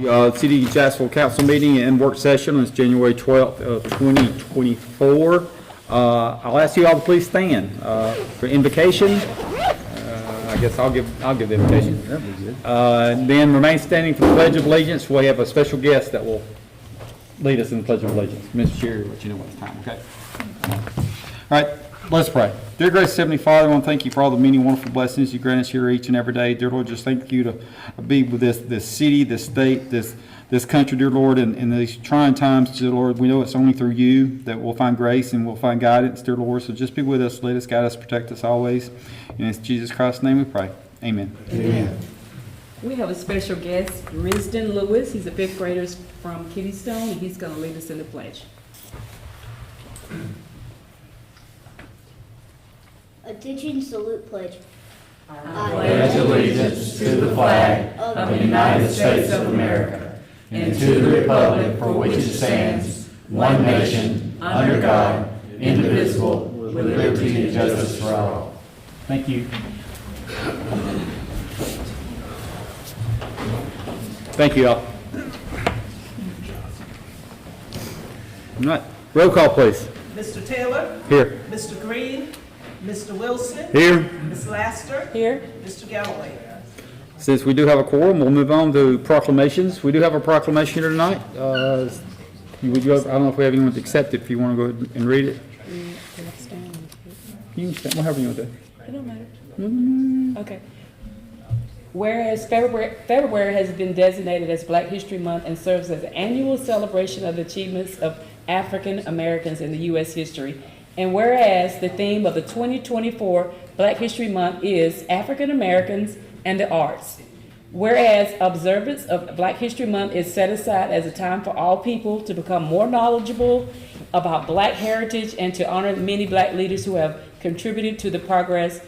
City of Jacksonville Council meeting and work session on January 12th of 2024. I'll ask you all to please stand for invocation. I guess I'll give the invocation. Then remain standing for the Pledge of Allegiance. We have a special guest that will lead us in the Pledge of Allegiance. Mr. Sherry, let you know what it's time, okay? All right, let's pray. Dear gracious Heavenly Father, I want to thank you for all the many wonderful blessings you grant us here each and every day. Dear Lord, just thank you to be with this city, this state, this country, dear Lord, in these trying times, dear Lord. We know it's only through you that we'll find grace and we'll find guidance, dear Lord. So just be with us, lead us, guide us, protect us always. And it's Jesus Christ's name we pray. Amen. Amen. We have a special guest, Risden Lewis. He's a fifth grader from Kittystone, and he's going to lead us in the pledge. Attention, salute, pledge. I pledge allegiance to the flag of the United States of America and to the republic for which it stands, one nation, under God, indivisible, with liberty and justice for all. Thank you. Thank you all. All right, roll call, please. Mr. Taylor? Here. Mr. Green? Mr. Wilson? Here. Ms. Laster? Here. Mr. Galloway? Since we do have a quorum, we'll move on to proclamations. We do have a proclamation here tonight. I don't know if we have anyone to accept it, if you want to go ahead and read it. You can stand, whatever you want to do. It don't matter. Okay. Whereas February has been designated as Black History Month and serves as an annual celebration of the achievements of African Americans in the U.S. history. And whereas the theme of the 2024 Black History Month is African Americans and the Arts. Whereas observance of Black History Month is set aside as a time for all people to become more knowledgeable about Black heritage and to honor the many Black leaders who have contributed to the progress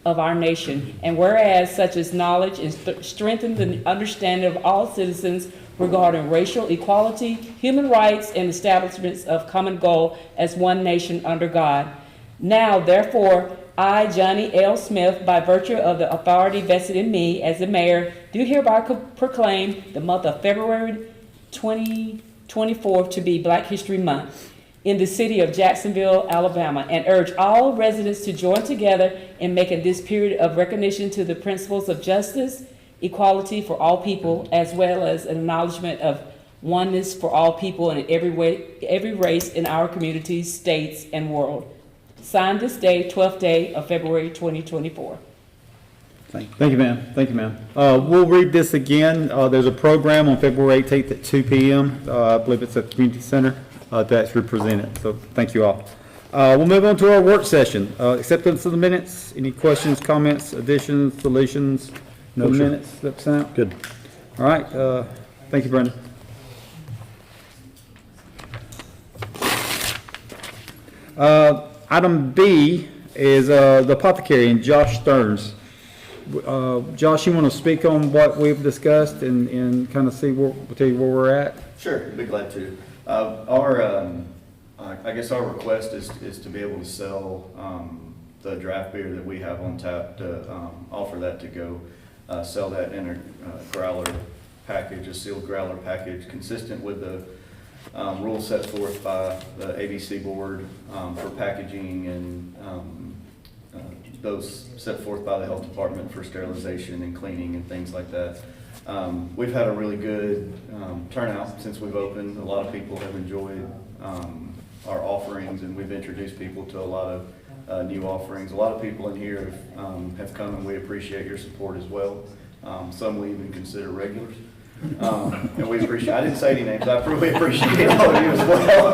of our nation. And whereas such as knowledge and strengthen the understanding of all citizens regarding racial equality, human rights, and establishments of common goal as one nation under God. Now, therefore, I, Johnny L. Smith, by virtue of the authority vested in me as the mayor, do hereby proclaim the month of February 2024 to be Black History Month in the city of Jacksonville, Alabama, and urge all residents to join together in making this period of recognition to the principles of justice, equality for all people, as well as an acknowledgement of oneness for all people and every race in our communities, states, and world. Signed this day, 12th day of February 2024. Thank you, ma'am. Thank you, ma'am. We'll read this again. There's a program on February 18th at 2 p.m. I believe it's at the community center to actually present it. So thank you all. We'll move on to our work session. Acceptance of the minutes. Any questions, comments, additions, deletions? No minutes that sent out? Good. All right. Thank you, Brenda. Item B is the apothecary and Josh Stearns. Josh, you want to speak on what we've discussed and kind of tell you where we're at? Sure, I'd be glad to. I guess our request is to be able to sell the draft beer that we have on tap, to offer that to go sell that in a growler package, a sealed growler package, consistent with the rules set forth by the ABC board for packaging and those set forth by the health department for sterilization and cleaning and things like that. We've had a really good turnout since we've opened. A lot of people have enjoyed our offerings, and we've introduced people to a lot of new offerings. A lot of people in here have come, and we appreciate your support as well. Some we even consider regulars. And we appreciate, I didn't say any names, I really appreciate all of you as well.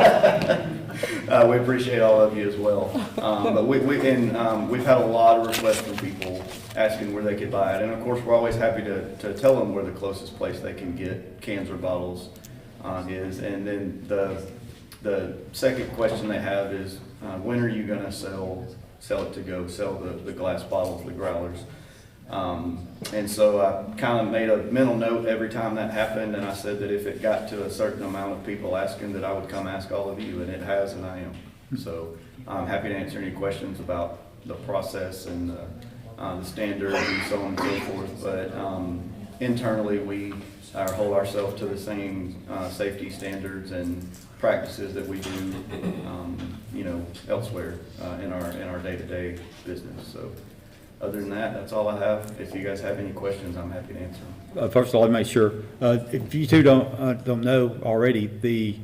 We appreciate all of you as well. But we've had a lot of requests from people asking where they could buy it. And of course, we're always happy to tell them where the closest place they can get cans or bottles is. And then the second question they have is, when are you gonna sell it to go, sell the glass bottles, the growlers? And so I kind of made a mental note every time that happened, and I said that if it got to a certain amount of people asking, that I would come ask all of you, and it has, and I am. So I'm happy to answer any questions about the process and the standards and so on and so forth. But internally, we or hold ourselves to the same safety standards and practices that we do, elsewhere in our day-to-day business. So other than that, that's all I have. If you guys have any questions, I'm happy to answer them. First of all, let me make sure, if you two don't know already,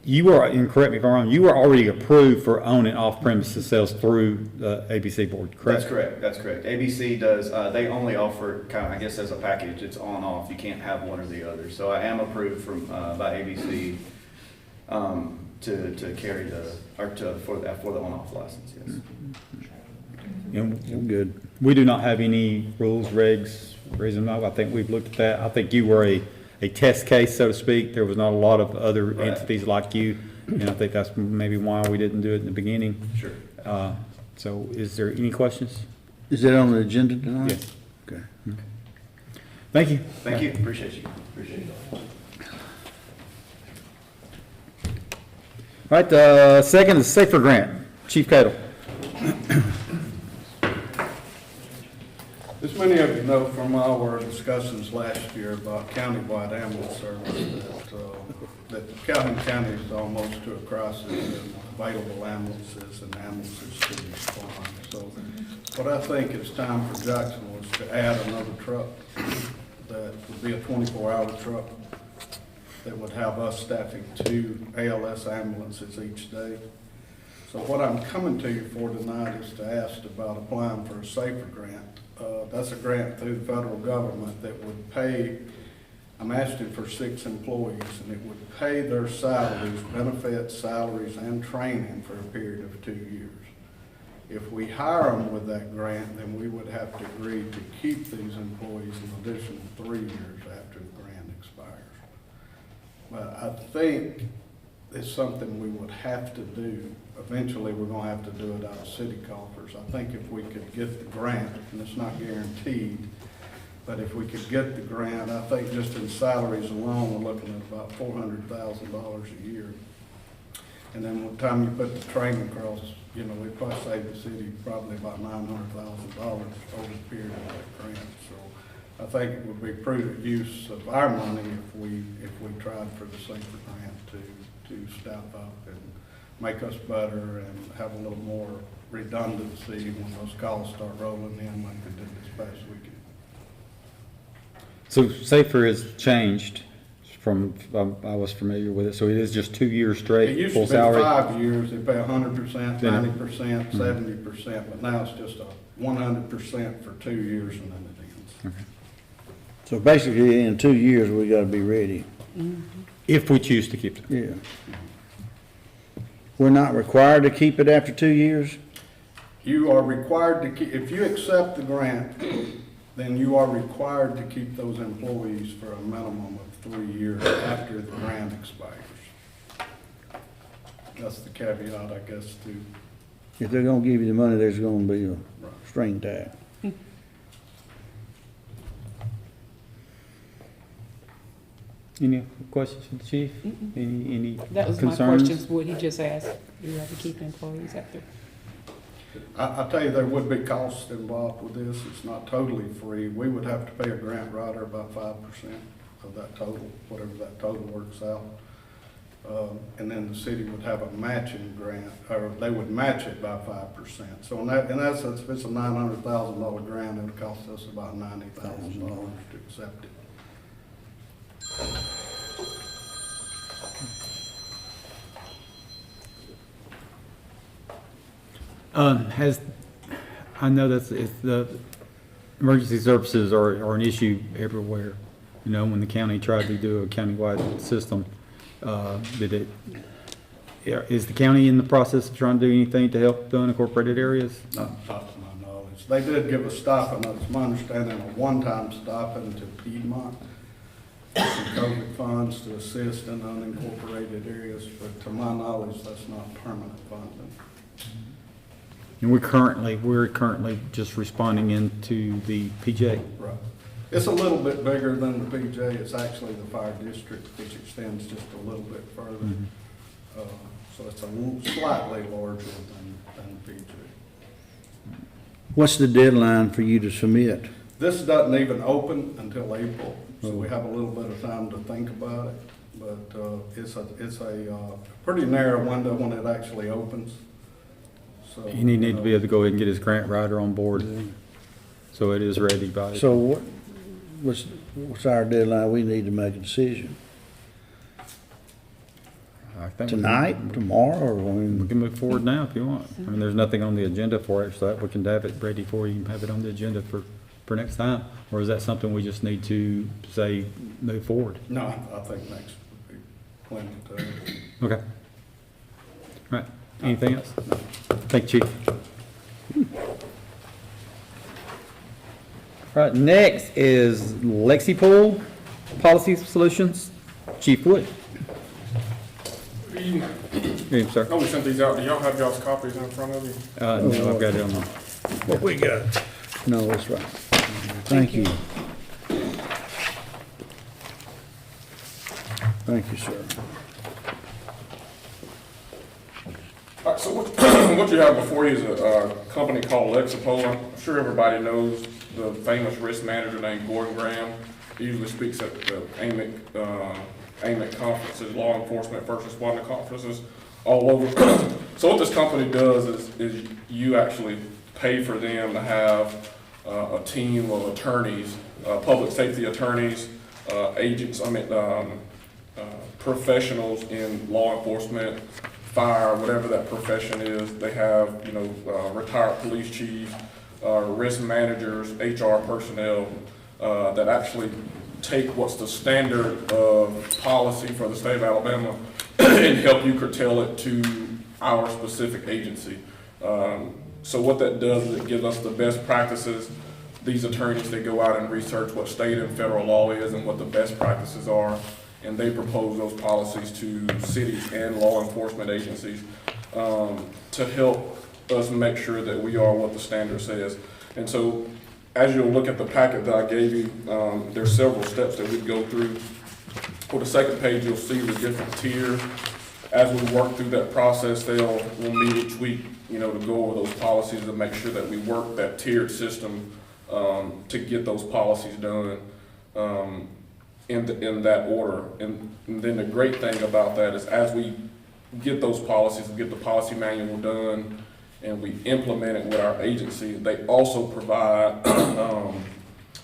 you are, and correct me if I'm wrong, you are already approved for on and off premises sales through the ABC board, correct? That's correct. ABC does, they only offer kind of, I guess as a package, it's on off. You can't have one or the other. So I am approved by ABC to carry for the on off license, yes. And good. We do not have any rules, regs, reason, I think we've looked at that. I think you were a test case, so to speak. There was not a lot of other Right. entities like you, and I think that's maybe why we didn't do it in the beginning. Sure. So is there any questions? Is that on the agenda tonight? Yes. Okay. Thank you. Thank you. Appreciate you. Appreciate it. All right, second is Safer Grant. Chief Cadle. As many of you know from our discussions last year about countywide ambulance service, that Calhoun County is almost to a crisis in available ambulances and ambulances to respond. So what I think it's time for Jacksonville is to add another truck that would be a 24-hour truck that would have us staffing 2 ALS ambulances each day. So what I'm coming to you for tonight is to ask about applying for a Safer Grant. That's a grant through the federal government that would pay, I'm asking for 6 employees, and it would pay their salaries, benefits, salaries, and training for a period of 2 years. If we hire them with that grant, then we would have to agree to keep these employees an additional 3 years after the grant expires. But I think it's something we would have to do. Eventually, we're gonna have to do it out of city coffers. I think if we could get the grant, and it's not guaranteed, but if we could get the grant, I think just in salaries alone, we're looking at about $400,000 a year. And then by the time you put the training across, we'd probably save the city probably about $900,000 over the period of that grant. So I think it would be prudent use of our money if we tried for the Safer Grant to staff up and make us better and have a little more redundancy when those calls start rolling in like they did this past weekend. So Safer has changed from, I was familiar with it, so it is just 2 years It straight, used to full be salary? 5 years, they pay 100%, 90%, 70%, but now it's just a 100% for 2 years and then it ends. So basically, in 2 years, we gotta be ready. If we choose to keep it. Yeah. We're not required to keep it after 2 years? You are required to keep, if you accept the grant, then you are required to keep those employees for a minimum of 3 years after the grant expires. That's the caveat, I guess, to, If they're gonna give you the money, there's gonna be a string tag. Any questions for the chief? Any That was my concerns? questions, what he just asked. You have to keep employees after. I tell you, there would be costs involved with this. It's not totally free. We would have to pay a grant writer about 5% of that total, whatever that total works out. And then the city would have a matching grant, or they would match it by 5%. So in essence, if it's a $900,000 grant, it would cost us about $90,000 to accept it. I know the emergency services are an issue everywhere. When the county tried to do a countywide system, is the county in the process of trying to do anything to help the unincorporated areas? Not to my knowledge. They did give a stipend, it's my understanding, a one-time stipend to Piedmont, some COVID funds to assist in unincorporated areas, but to my knowledge, that's not permanent funding. And we're currently just responding into the PJ. Right. It's a little bit bigger than the PJ. It's actually the fire district, which extends just a little bit further. So it's slightly larger than the PJ. What's the deadline for you to submit? This doesn't even open until April, So we have a little bit of time to think about it, but it's a pretty narrow window when it actually opens. So And he need to be able to go ahead and get his grant writer on board, so it is ready by. So what's our deadline? We need to make a decision. I think we can- Tonight, tomorrow, or I We mean, can move forward now if you want. I mean, there's nothing on the agenda for it, so that we can have it ready for you and have it on the agenda for next time. Or is that something we just need to say, move forward? No, I think next would be plenty of time. Okay. All right, anything else? Thank you, Chief. All right, next is LexiPool Policy Solutions, Chief Wood. Good evening. Good evening, sir. I only sent these out. Do y'all have y'all's copies in front of you? No, I've got it on the. what we got? No, that's right. Thank you. Thank you, sir. All right, so what you have before you is a company called LexiPool. I'm sure everybody knows the famous risk manager named Gordon Graham. He usually speaks at the AMIC conferences, law enforcement, first responder conferences all over. So what this company does is you actually pay for them to have a team of attorneys, public safety attorneys, agents, professionals in law enforcement, fire, whatever that profession is. They have, retired police chiefs, risk managers, HR personnel, that actually take what's the standard of policy for the state of Alabama and help you curtail it to our specific agency. So what that does is it gives us the best practices. These attorneys, they go out and research what state and federal law is and what the best practices are, and they propose those policies to cities and law enforcement agencies to help us make sure that we are what the standard says. And so as you'll look at the packet that I gave you, there's several steps that we go through. For the second page, you'll see the different tiers. As we work through that process, we'll meet each week, to go over those policies and make sure that we work that tiered system to get those policies done in that order. And then the great thing about that is as we get those policies, we get the policy manual done, and we implement it with our agency, they also provide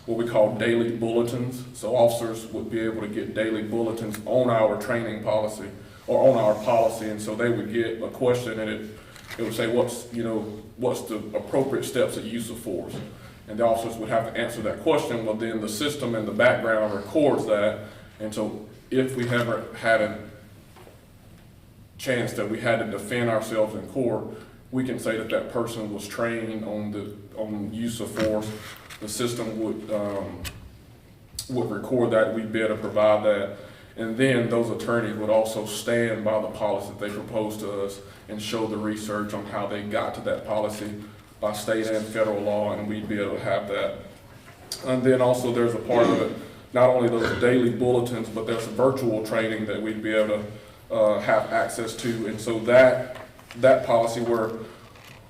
what we call daily bulletins. So officers would be able to get daily bulletins on our training policy or on our policy, and so they would get a question, and it would say what's the appropriate steps of use of force, and the officers would have to answer that question. Well, then the system in the background records that, and so if we ever had a chance that we had to defend ourselves in court, we can say that that person was trained on use of force. The system would record that. We'd be able to provide that, and then those attorneys would also stand by the policy that they proposed to us and show the research on how they got to that policy by state and federal law, and we'd be able to have that. And then also there's a part of it, not only those daily bulletins, but there's virtual training that we'd be able to have access to, and so that policy where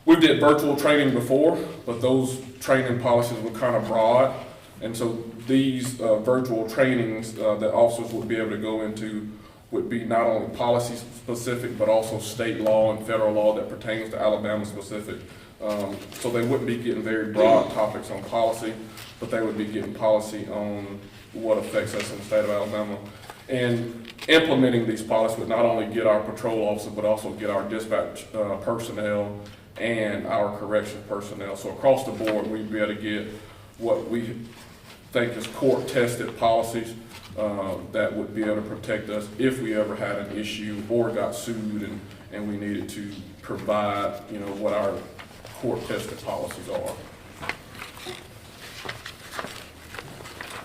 we did virtual training before, but those training policies were kind of broad, and so these virtual trainings that officers would be able to go into would be not only policy specific, but also state law and federal law that pertains to Alabama specific. So they wouldn't be getting very broad topics on policy, but they would be getting policy on what affects us in the state of Alabama. And implementing these policies would not only get our patrol officers, but also get our dispatch personnel and our correction personnel. So across the board, we'd be able to get what we think is court-tested policies that would be able to protect us if we ever had an issue or got sued and we needed to provide, what our court-tested policies are.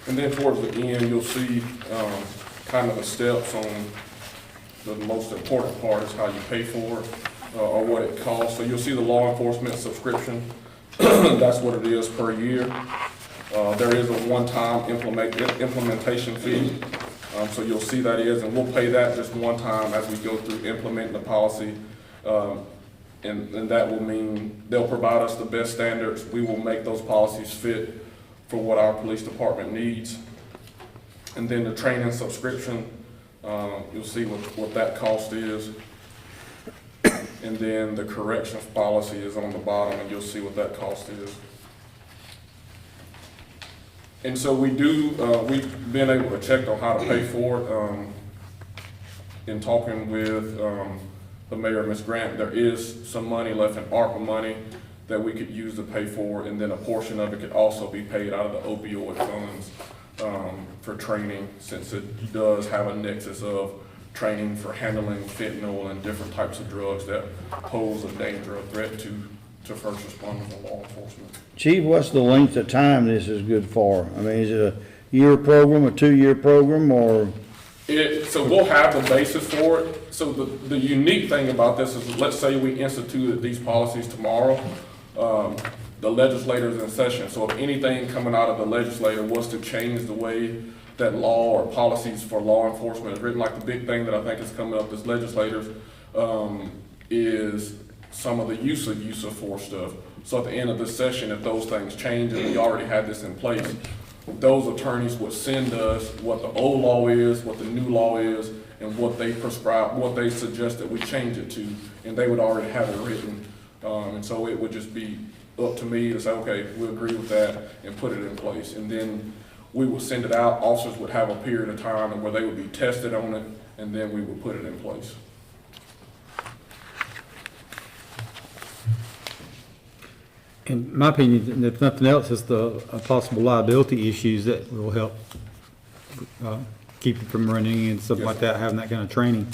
And then towards the end, you'll see kind of the steps on the most important part is how you pay for it or what it costs. So you'll see the law enforcement subscription. That's what it is per year. There is a one-time implementation fee. So you'll see that is, and we'll pay that just one time as we go through implementing the policy. And that will mean they'll provide us the best standards. We will make those policies fit for what our police department needs. And then the training subscription, you'll see what that cost is. And then the corrections policy is on the bottom, and you'll see what that cost is. And so we've been able to check on how to pay for it. In talking with the mayor, Ms. Grant, there is some money left in ARPA money that we could use to pay for, and then a portion of it could also be paid out of the opioid funds for training, since it does have a nexus of training for handling fentanyl and different types of drugs that pose a danger or threat to first responders and law enforcement. Chief, what's the length of time this is good for? I mean, is it a year program, a 2-year program, or? So we'll have the basis for it. So the unique thing about this is, let's say we instituted these policies tomorrow, the legislator's in session. So if anything coming out of the legislator was to change the way that law or policies for law enforcement is written, like the big thing that I think is coming up as legislators, is some of the use of force stuff. So at the end of the session, if those things change and we already had this in place, those attorneys would send us what the old law is, what the new law is, and what they prescribe, what they suggest that we change it to, and they would already have it written. And so it would just be up to me to say, okay, we agree with that and put it in place. And then we would send it out, officers would have a period of time where they would be tested on it, and then we would put it in place. In my opinion, if nothing else, it's the possible liability issues that will help keep it from running and stuff like that, having that kind of training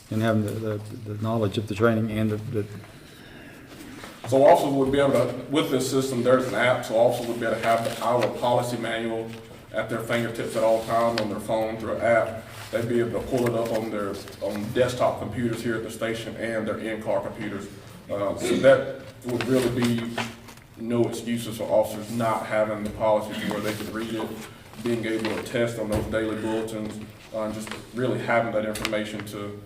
and having the knowledge of the training and the. So officers would be able to, with this system, there's an app, so officers would be able to have our policy manual at their fingertips at all times on their phone through an app. They'd be able to pull it up on desktop computers here at the station and their in-car computers. So that would really be no excuses for officers not having the policy to where they could read it, being able to test on those daily bulletins, just really having that information to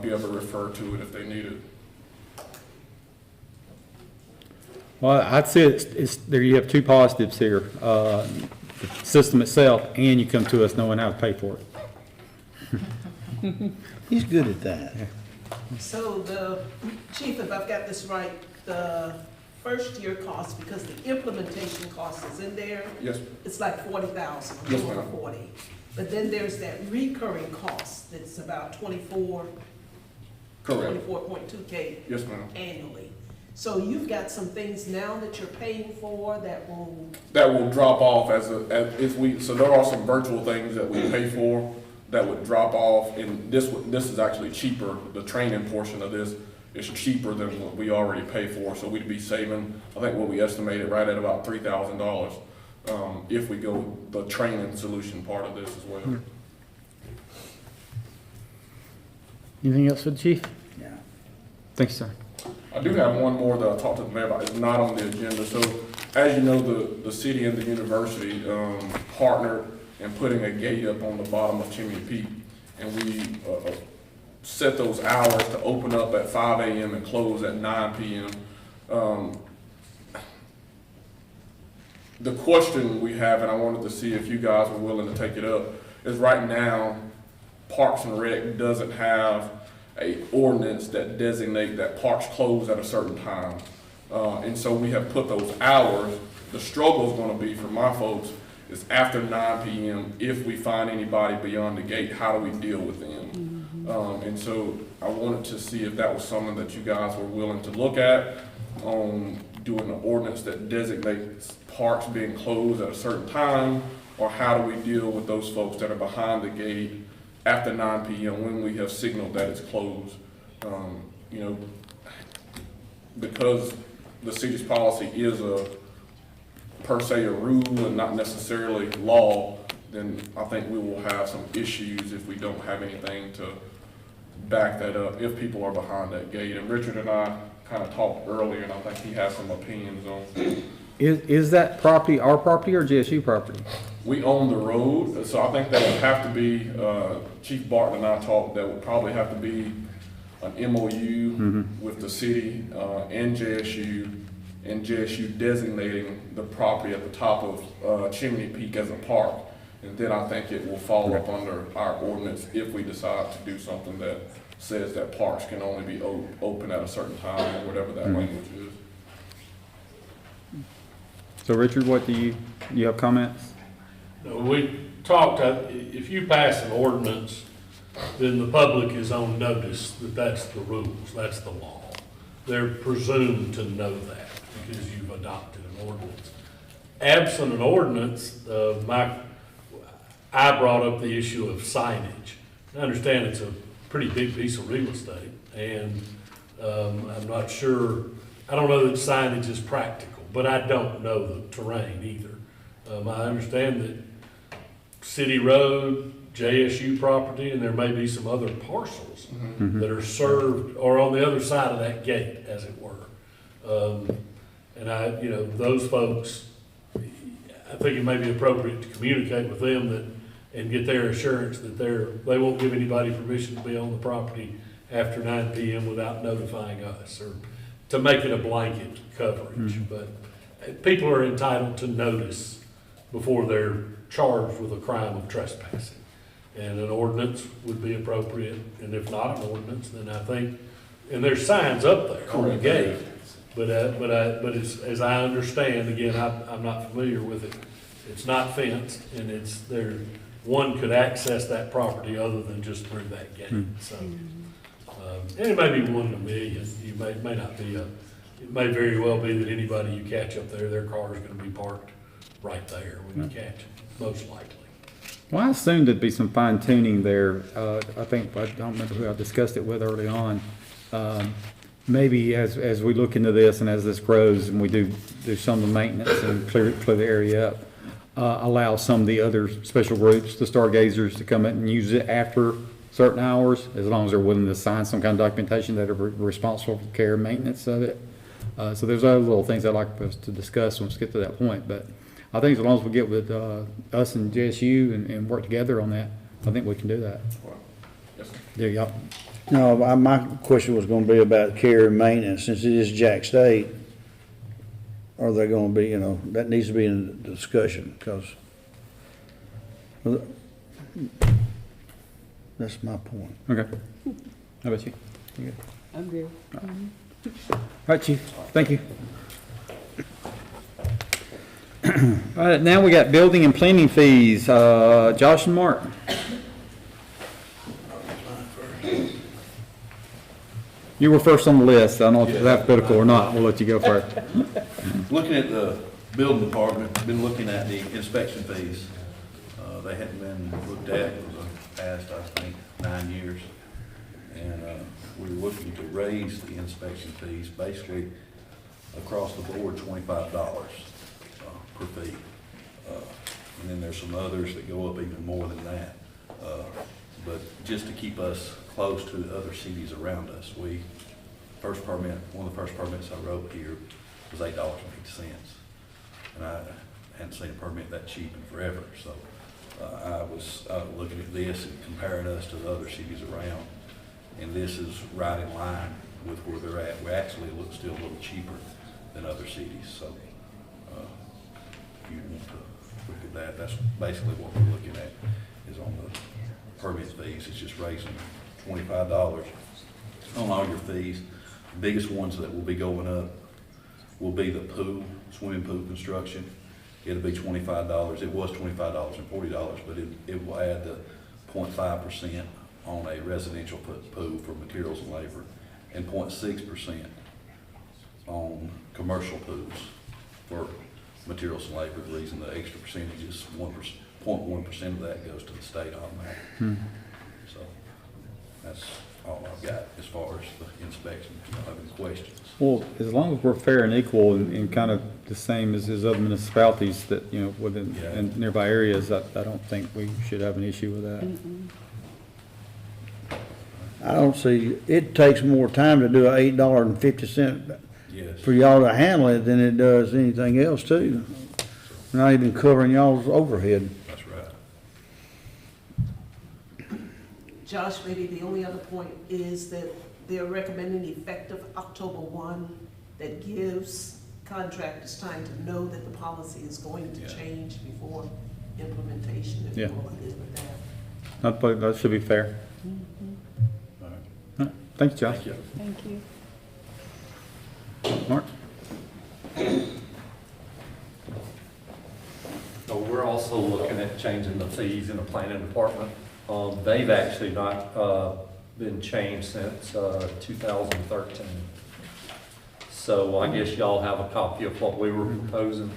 be able to refer to it if they need it. Well, I'd say it's there. You have two positives here: the system itself, and you come to us knowing how to pay for it. He's good at that. So the, Chief, if I've got this right, the first year cost, because the implementation cost is in there. Yes. It's like 40,000, Yes, over ma'am. 40. But then there's that recurring cost that's about 24, Correct. 24.2K Yes, ma'am. annually. So you've got some things now that you're paying for that will, That will drop off so there are some virtual things that we pay for that would drop off, and this is actually cheaper. The training portion of this is cheaper than what we already pay for, so we'd be saving, I think what we estimated right at about $3,000 if we go the training solution part of this as well. Anything else for the chief? Yeah. Thanks, sir. I do have one more that I talked to the mayor about. It's not on the agenda. So as you know, the city and the university partnered in putting a gate up on the bottom of Chimney Peak. And we set those hours to open up at 5 a.m. and close at 9 p.m. The question we have, and I wanted to see if you guys were willing to take it up, is right now, Parks and Rec doesn't have a ordinance that designate that parks close at a certain time. And so we have put those hours. The struggle is going to be for my folks is after 9 p.m. if we find anybody beyond the gate, how do we deal with them? And so I wanted to see if that was something that you guys were willing to look at on doing an ordinance that designates parks being closed at a certain time, or how do we deal with those folks that are behind the gate after 9 p.m. when we have signaled that it's closed. You know, because the city's policy is per se a rule and not necessarily law, then I think we will have some issues if we don't have anything to back that up, if people are behind that gate. And Richard and I kind of talked earlier, and I think he has some opinions on. Is that property our property or GSU property? We own the road, so I think that would have to be, Chief Barton and I talked, that would probably have to be an MOU with the city and JSU designating the property at the top of Chimney Peak as a park. And then I think it will fall up under our ordinance if we decide to do something that says that parks can only be open at a certain time, or whatever that language is. So Richard, what you have comments? No, we talked, if you pass an ordinance, then the public is on notice that that's the rules, that's the law. They're presumed to know that because you've adopted an ordinance. Absent an ordinance, I brought up the issue of signage. I understand it's a pretty big piece of real estate, and I'm not sure, I don't know that signage is practical, but I don't know the terrain either. I understand that City Road, JSU property, and there may be some other parcels that are served, or on the other side of that gate, as it were. And those folks, I think it may be appropriate to communicate with them that, and get their assurance that they won't give anybody permission to be on the property after 9 p.m. without notifying us, or to make it a blanket coverage. But people are entitled to notice before they're charged with a crime of trespassing. And an ordinance would be appropriate, and if not an ordinance, then I think, and there's signs up there on the gate, but as I understand, again, I'm not familiar with it, it's not fenced, and it's there, one could access that property other than just through that gate, so. And it may be 1 in a million, you may not be it may very well be that anybody you catch up there, their car is gonna be parked right there when you catch it, most likely. Well, I assumed there'd be some fine tuning there. I think, I don't remember who I discussed it with early on. Maybe as we look into this and as this grows and we do some of the maintenance and clear the area up, allow some of the other special groups, the stargazers, to come in and use it after certain hours, as long as they're willing to sign some kind of documentation that are responsible for the care and maintenance of it. So there's other little things I'd like us to discuss once we get to that point, but I think as long as we get with us and JSU and work together on that, I think we can do that. Yes, sir. There you go. No, my question was gonna be about care and maintenance, since it is Jack State. Are they gonna be, that needs to be in the discussion, because that's my point. Okay. How about you? You good? I'm good. All right, Chief. Thank you. All right, now we got building and planning fees. Josh and Mark. You were first on the list. I don't know if it's alphabetical or not. We'll let you go first. Looking at the building department, been looking at the inspection fees. They hadn't been looked at for the past, I think, 9 years. And we're looking to raise the inspection fees basically across the board $25 per fee. And then there's some others that go up even more than that. But just to keep us close to the other cities around us, one of the first permits I wrote here was $8.50. And I hadn't seen a permit that cheap in forever. So I was looking at this and comparing us to the other cities around. And this is right in line with where they're at. We actually look still a little cheaper than other cities. So if you want to look at that, that's basically what we're looking at, is on the permit fees. It's just raising $25 on all your fees. The biggest ones that will be going up will be the swimming pool construction. It'll be $25. It was $25 and $40, but it will add the 0.5% on a residential pool for materials and labor, and 0.6% on commercial pools for materials and labor. The reason the extra percentage is 0.1% of that goes to the state automatically. So that's all I've got as far as the inspection. If you don't have any questions. Well, as long as we're fair and equal and kind of the same as other municipalities that, within and nearby areas, I don't think we should have an issue with that. I don't see, it takes more time to do $8.50 Yes. for y'all to handle it than it does anything else too. Not even covering y'all's overhead. That's right. Josh, maybe the only other point is that they're recommending effective October 1, that gives contractors time to know that the policy is going to change before implementation, if Yeah. you all are good with that. That should be fair. All right. All right. Thank you, Josh. Thank you. Thank you. Mark? So we're also looking at changing the fees in the planning department. They've actually not been changed since 2013. So I guess y'all have a copy of what we were proposing.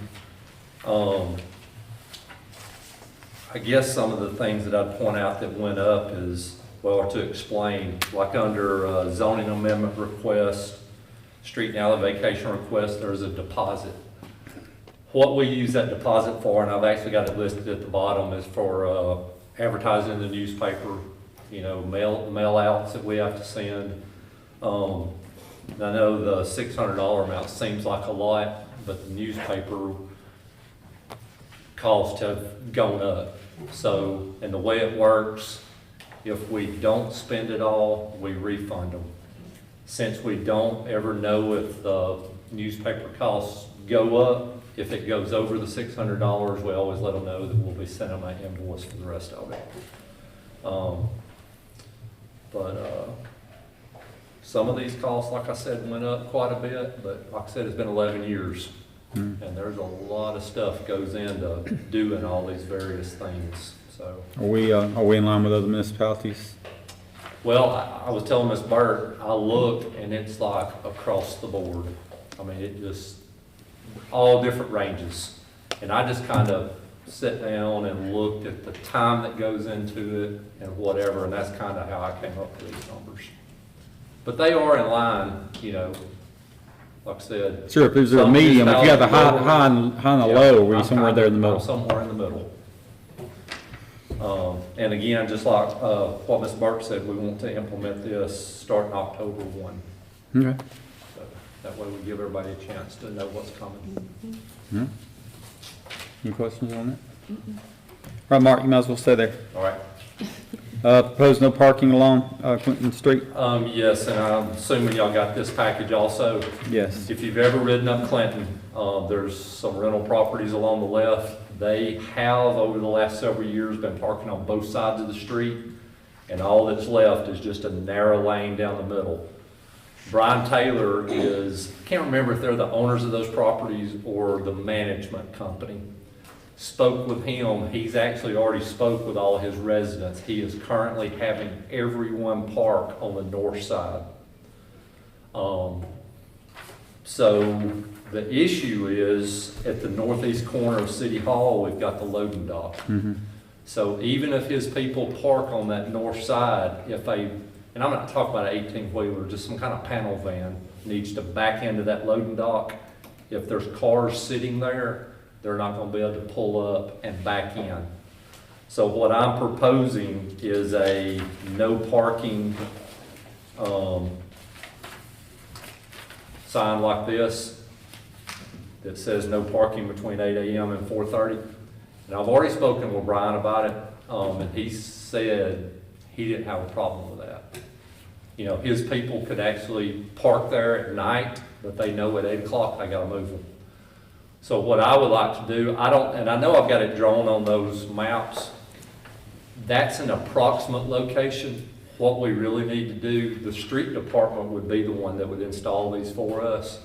I guess some of the things that I'd point out that went up is, well, to explain, like under zoning amendment request, street and alley vacation request, there's a deposit. What we use that deposit for, and I've actually got it listed at the bottom, is for advertising in the newspaper, you know, mail outs that we have to send. I know the $600 amount seems like a lot, but the newspaper costs have gone up. So, and the way it works, if we don't spend it all, we refund them. Since we don't ever know if the newspaper costs go up, if it goes over the $600, we always let them know that we'll be sending them an invoice for the rest of it. Some of these costs, like I said, went up quite a bit, but like I said, it's been 11 years. And there's a lot of stuff goes into doing all these various things, so. Are we in line with other municipalities? Well, I was telling Ms. Burt, I looked and it's like across the board. I mean, it just, all different ranges. And I just kind of sat down and looked at the time that goes into it and whatever, and that's kind of how I came up with these numbers. But they are in line, you know, like I said. Sure, if there's a medium, if you have the high and the low, we're somewhere there in the middle. I'm somewhere in the middle. And again, just like what Ms. Burke said, we want to implement this starting October 1. Okay. So that way we give everybody a chance to know what's coming. Hmm. Any questions on that? All right, Mark, you might as well stay there. All right. Propose no parking along Clinton Street? Yes, and I'm assuming y'all got this package also. Yes. If you've ever ridden up Clinton, there's some rental properties along the left. They have, over the last several years, been parking on both sides of the street, and all that's left is just a narrow lane down the middle. Brian Taylor is, I can't remember if they're the owners of those properties or the management company. Spoke with him, he's actually already spoke with all his residents. He is currently having everyone park on the north side. So the issue is at the northeast corner of City Hall, we've got the loading dock. Mm-hmm. So even if his people park on that north side, if they, and I'm not talking about an 18-wheeler, just some kind of panel van needs to back into that loading dock, if there's cars sitting there, they're not going to be able to pull up and back in. So what I'm proposing is a no parking sign like this that says no parking between 8 a.m. and 4:30. And I've already spoken with Brian about it, and he said he didn't have a problem with that. You know, his people could actually park there at night, but they know at 8 o'clock they got to move them. So what I would like to do, and I know I've got it drawn on those maps, that's an approximate location. What we really need to do, the street department would be the one that would install these for us.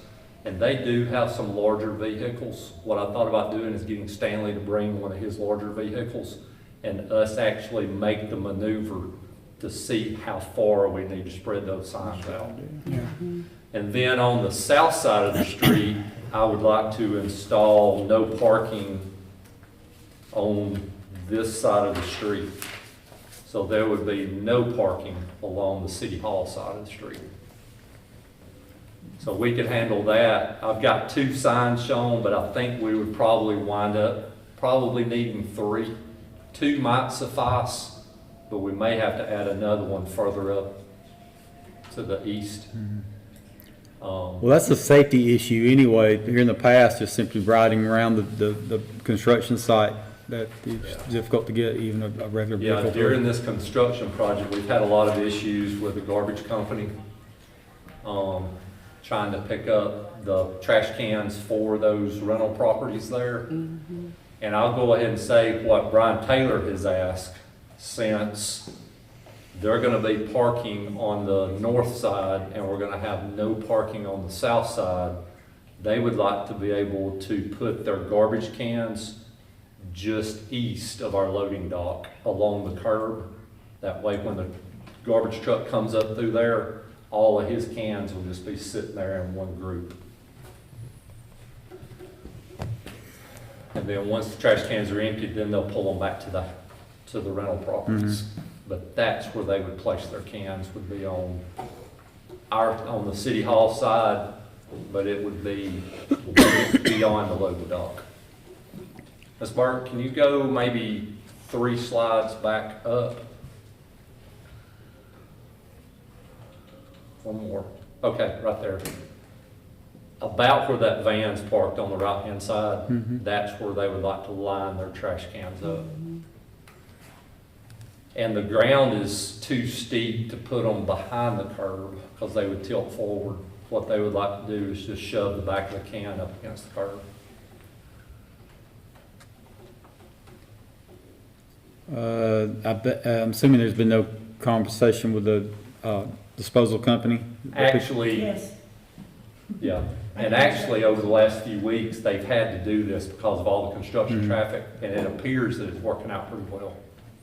And they do have some larger vehicles. What I thought about doing is getting Stanley to bring one of his larger vehicles and us actually make the maneuver to see how far we need to spread those signs out. Yeah. And then on the south side of the street, I would like to install no parking on this side of the street. So there would be no parking along the City Hall side of the street. So we could handle that. I've got 2 signs shown, but I think we would probably wind up needing 3. 2 might suffice, but we may have to add another one further up to the east. Well, that's a safety issue anyway. Here in the past, just simply riding around the construction site, that it's difficult to get even a regular vehicle. Yeah, during this construction project, we've had a lot of issues with the garbage company trying to pick up the trash cans for those rental properties there. And I'll go ahead and say what Brian Taylor has asked, since they're gonna be parking on the north side and we're gonna have no parking on the south side, they would like to be able to put their garbage cans just east of our loading dock along the curb. That way, when the garbage truck comes up through there, all of his cans will just be sitting there in one group. And then once the trash cans are emptied, then they'll pull them back to the rental properties. But that's where they would place their cans, would be on the city hall side, but it would be beyond the loading dock. Ms. Burke, can you go maybe 3 slides back up? One more. Okay, right there. About where that van's parked on the right-hand side, that's where they would like to line their trash cans up. And the ground is too steep to put them behind the curb because they would tilt forward. What they would like to do is just shove the back of the can up against the curb. I'm assuming there's been no conversation with the disposal company? Actually, Yes. yeah, and actually, over the last few weeks, they've had to do this because of all the construction traffic, and it appears that it's working out pretty well.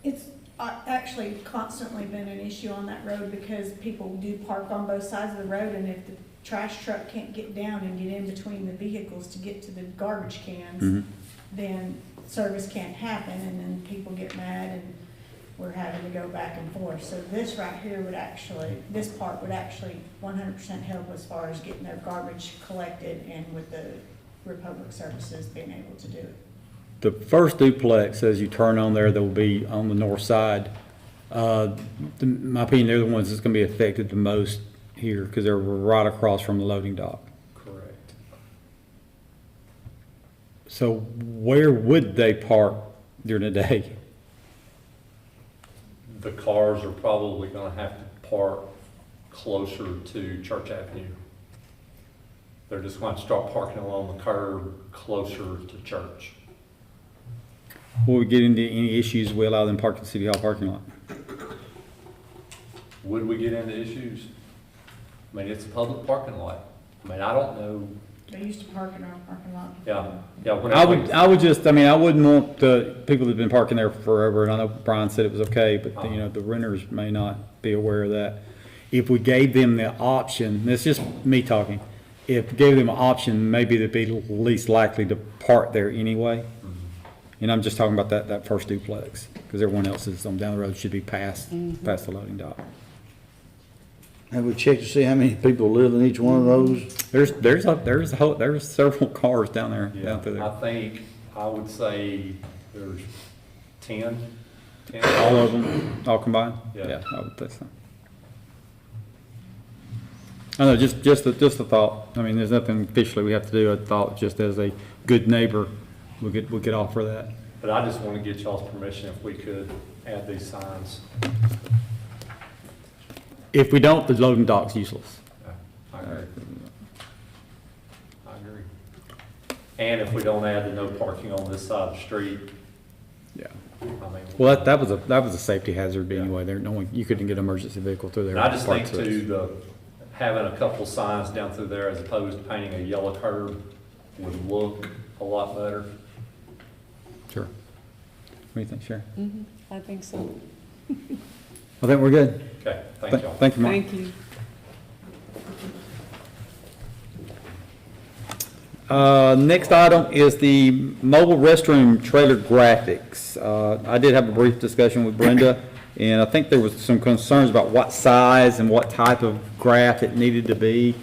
It's actually constantly been an issue on that road because people do park on both sides of the road, and if the trash truck can't get down and get in between the vehicles to get to the garbage cans, then service can't happen, and then people get mad, and we're having to go back and forth. So this right here would actually, this part would actually 100% help as far as getting their garbage collected and with the Republic Services being able to do it. The first duplex, as you turn on there, that will be on the north side. In my opinion, they're the ones that's gonna be affected the most here, because they're right across from the loading dock. Correct. So where would they park during the day? The cars are probably gonna have to park closer to Church Avenue. They're just going to start parking along the curb closer to Church. Will we get into any issues, we allow them to park in the City Hall parking lot? Would we get into issues? I mean, it's a public parking lot. I mean, I don't know, They used to park in our parking lot. yeah, when I wouldn't want the people that've been parking there forever, and I know Brian said it was okay, but you know, the renters may not be aware of that. If we gave them the option, this is just me talking, if we gave them an option, maybe they'd be least likely to park there anyway. And I'm just talking about that first duplex, because everyone else is on down the road should be past the loading dock. Have we checked to see how many people live in each one of those? There's several cars down there, Yeah, down through there. I think, I would say there's 10. All of them, all combined? Yeah. I would think so. I know, just a thought. I mean, there's nothing officially we have to do. I thought just as a good neighbor, we could offer that. But I just want to get y'all's permission if we could add these signs. If we don't, the loading dock's useless. I agree. I agree. And if we don't add the no parking on this side of the street, Yeah. I mean. Well, that was a safety hazard anyway. There, no one, you couldn't get an emergency vehicle through there. And I just think Parts of it. too, having a couple signs down through there as opposed to painting a yellow curb would look a lot better. Sure. What do you think, Sharon? I think so. I think we're good. Okay, thank y'all. Thank you, Mark. Thank you. Next item is the mobile restroom trailer graphics. I did have a brief discussion with Brenda, and I think there was some concerns about what size and what type of graph it needed to be.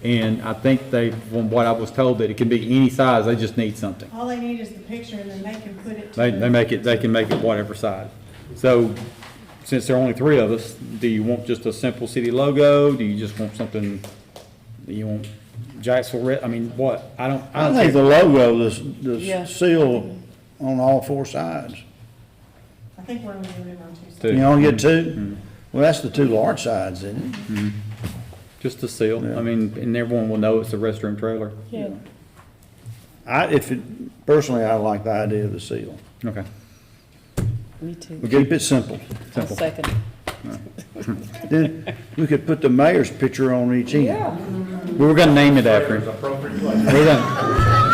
And I think from what I was told, that it can be any size, they just need something. All they need is the picture, and then they can put it to. They can make it whatever size. So, since there are only 3 of us, do you want just a simple city logo? Do you just want something, do you want Jacksonville red? I mean, what? I don't think the logo, Yeah. the seal on all 4 sides. I think we're only doing it on 2 sides. Two. You only get 2? Well, that's the 2 large sides, isn't it? Just a seal. Yeah. I mean, and everyone will know it's a restroom trailer. Yeah. personally, I like the idea of the seal. Okay. Me too. Keep it simple. I'll second. Then we could put the mayor's picture on each end. Yeah. We were gonna name it after him. We're gonna,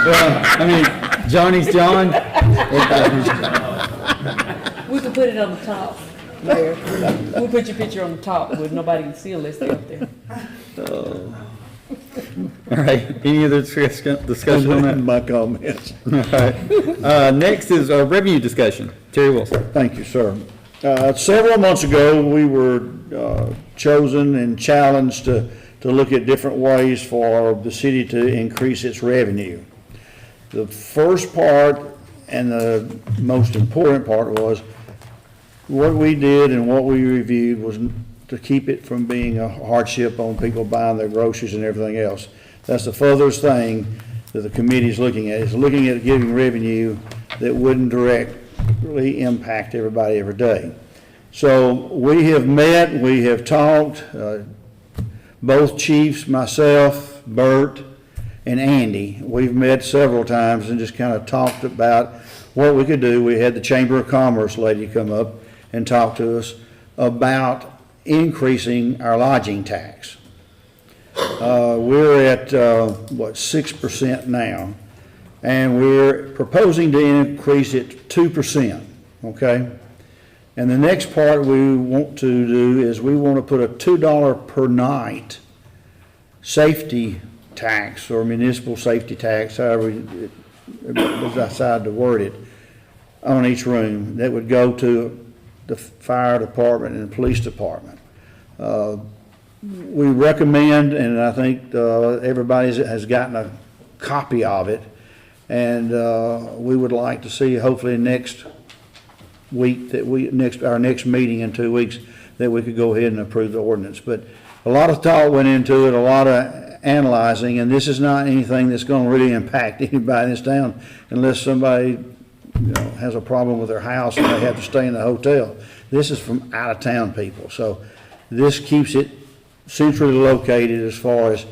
well, I mean, Johnny's John. We could put it on the top, Mayor. We'll put your picture on the top where nobody can see unless they're up there. All right, any other discussion on that? My comments. All right. Next is a revenue discussion. Terry Wilson. Thank you, sir. Several months ago, we were chosen and challenged to look at different ways for the city to increase its revenue. The first part and the most important part was what we did and what we reviewed was to keep it from being a hardship on people buying their groceries and everything else. That's the furthest thing that the committee is looking at, is looking at giving revenue that wouldn't directly impact everybody every day. So we have met, we have talked, both chiefs, myself, Bert, and Andy. We've met several times and just kind of talked about what we could do. We had the Chamber of Commerce lady come up and talk to us about increasing our lodging tax. We're at, 6% now, and we're proposing to increase it 2%, okay? And the next part we want to do is we want to put a $2 per night safety tax or municipal safety tax, however we decide to word it, on each room that would go to the fire department and the police department. We recommend, and I think everybody has gotten a copy of it, and we would like to see hopefully next week our next meeting in 2 weeks that we could go ahead and approve the ordinance. But a lot of thought went into it, a lot of analyzing, and this is not anything that's going to really impact anybody in this town unless somebody has a problem with their house and they have to stay in the hotel. This is from out of town people, so this keeps it centrally located as far as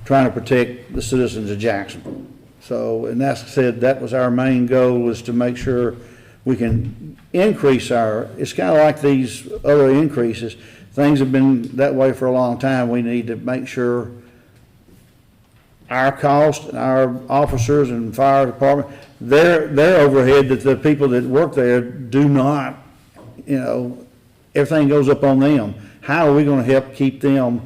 trying to protect the citizens of Jacksonville. So, and that's said, that was our main goal, was to make sure we can increase it's kind of like these other increases. Things have been that way for a long time. We need to make sure our cost and our officers and fire department, their overhead, that the people that work there do not, everything goes up on them. How are we going to help keep them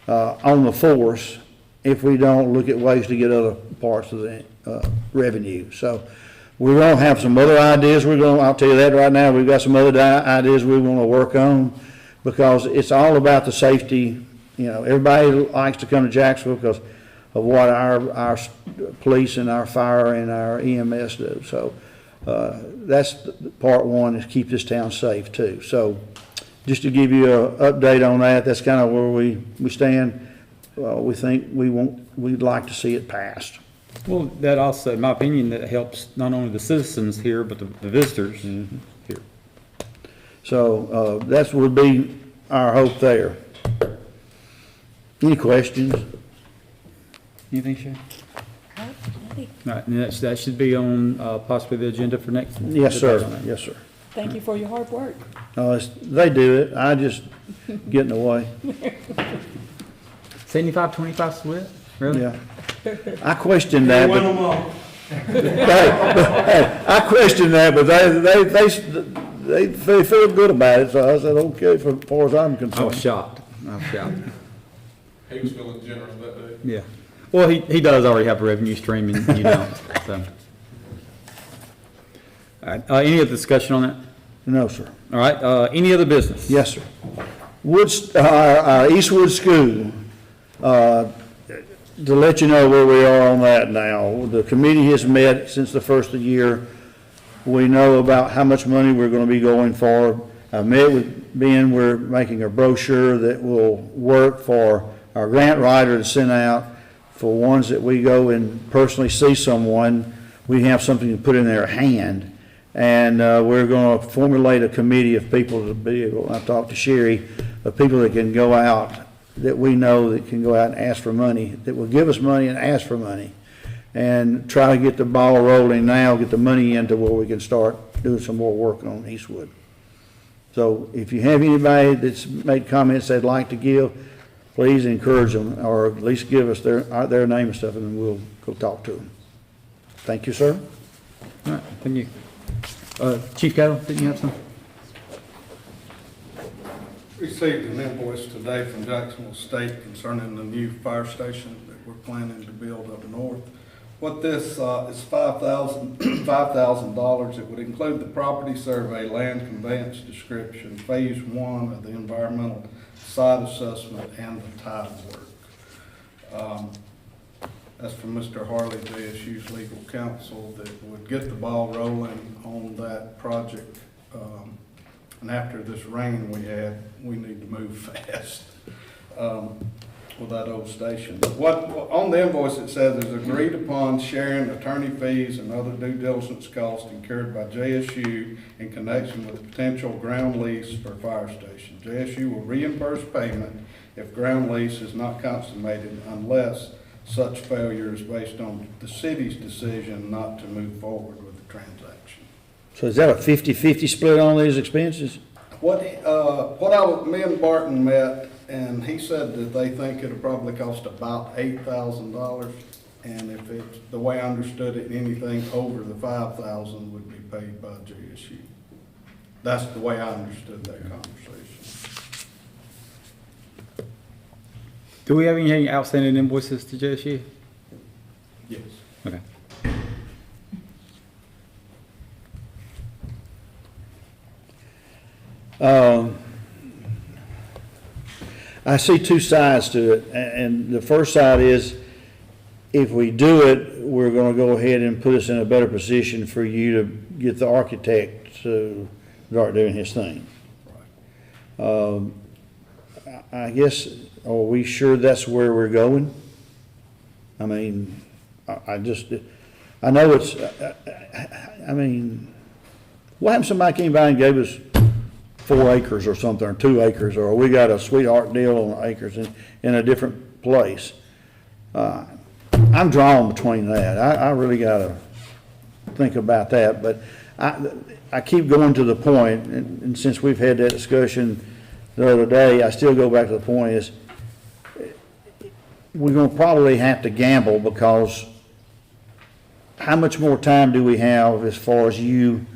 on the force if we don't look at ways to get other parts of the revenue? So we're going to have some other ideas. I'll tell you that right now. We've got some other ideas we want to work on, because it's all about the safety. Everybody likes to come to Jacksonville because of what our police and our fire and our EMS do. So that's part one, is keep this town safe too. So just to give you an update on that, that's kind of where we stand. We think we'd like to see it passed. Well, that also, in my opinion, that helps not only the citizens here, but the visitors here. So that would be our hope there. Any questions? Anything, Shay? All right, and that should be on possibly the agenda for next. Yes, sir. Yes, sir. Thank you for your hard work. They do it. I just get in the way. 75-25 split? Really? Yeah. I question that. I question that, but they feel good about it. So I said, okay, as far as I'm concerned. I was shocked. He was feeling generous that day. Yeah. Well, he does already have a revenue stream, and so. All right, any other discussion on that? No, sir. All right, any other business? Yes, sir. Eastwood School, to let you know where we are on that now. The committee has met since the first of the year. We know about how much money we're going to be going for. I've met with Ben. We're making a brochure that will work for our grant writer to send out. For ones that we go and personally see someone, we have something to put in their hand. And we're going to formulate a committee of people to be able, I talked to Sherry, of people that can go out, that we know that can go out and ask for money, that will give us money and ask for money. and try to get the ball rolling now, get the money into where we can start doing some more work on Eastwood. So if you have anybody that's made comments they'd like to give, please encourage them, or at least give us their name and stuff, and then we'll go talk to them. Thank you, sir. All right, thank you. Chief Cattle, didn't you have some? Received an invoice today from Jacksonville State concerning the new fire station that we're planning to build up north. What this is $5,000. It would include the property survey, land conveyance description, phase 1 of the environmental site assessment, and the title work. That's from Mr. Harley, JSU's legal counsel, that would get the ball rolling on that project. And after this rain we had, we need to move fast with that old station. What on the invoice it says is agreed upon sharing attorney fees and other due diligence costs incurred by JSU in connection with the potential ground lease for fire station. JSU will reimburse payment if ground lease is not consummated unless such failure is based on the city's decision not to move forward with the transaction. So is that a 50-50 split on these expenses? Me and Barton met, and he said that they think it'll probably cost about $8,000, and if it's, the way I understood it, anything over the $5,000 would be paid by JSU. That's the way I understood that conversation. Do we have any outstanding invoices to JSU? Yes. Okay. I see two sides to it, and the first side is, if we do it, we're gonna go ahead and put us in a better position for you to get the architect to start doing his thing. I guess, are we sure that's where we're going? I mean, I know it's, I mean, what happens if somebody came by and gave us 4 acres or something, or 2 acres, or we got a sweetheart deal on acres in a different place? I'm drawn between that. I really gotta think about that, but I keep going to the point, and since we've had that discussion the other day, I still go back to the point is, we're gonna probably have to gamble, because how much more time do we have as far as you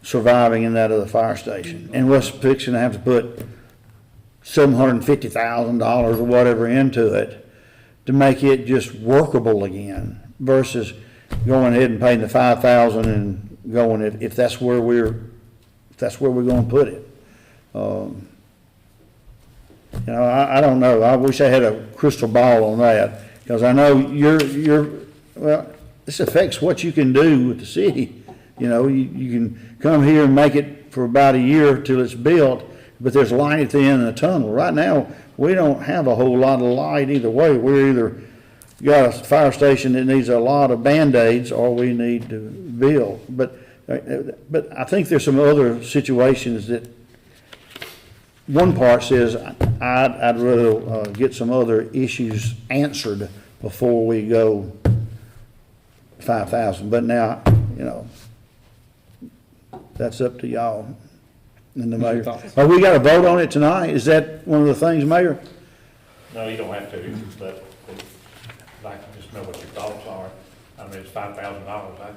surviving in that other fire station? And we're fixing to have to put $750,000 or whatever into it to make it just workable again, versus going ahead and paying the $5,000 and going, if that's where we're gonna put it. You know, I don't know. I wish I had a crystal ball on that, because I know well, this affects what you can do with the city. You know, you can come here and make it for about a year till it's built, but there's light at the end of the tunnel. Right now, we don't have a whole lot of light either way. We're either got a fire station that needs a lot of Band-Aids, or we need to build. But I think there's some other situations that one part says I'd rather get some other issues answered before we go 5,000. But now, you know, that's up to y'all and the mayor. Oh, we got to vote on it tonight? Is that one of the things, Mayor? No, you don't have to, but I'd like to just know what your thoughts are. I mean, it's $5,000.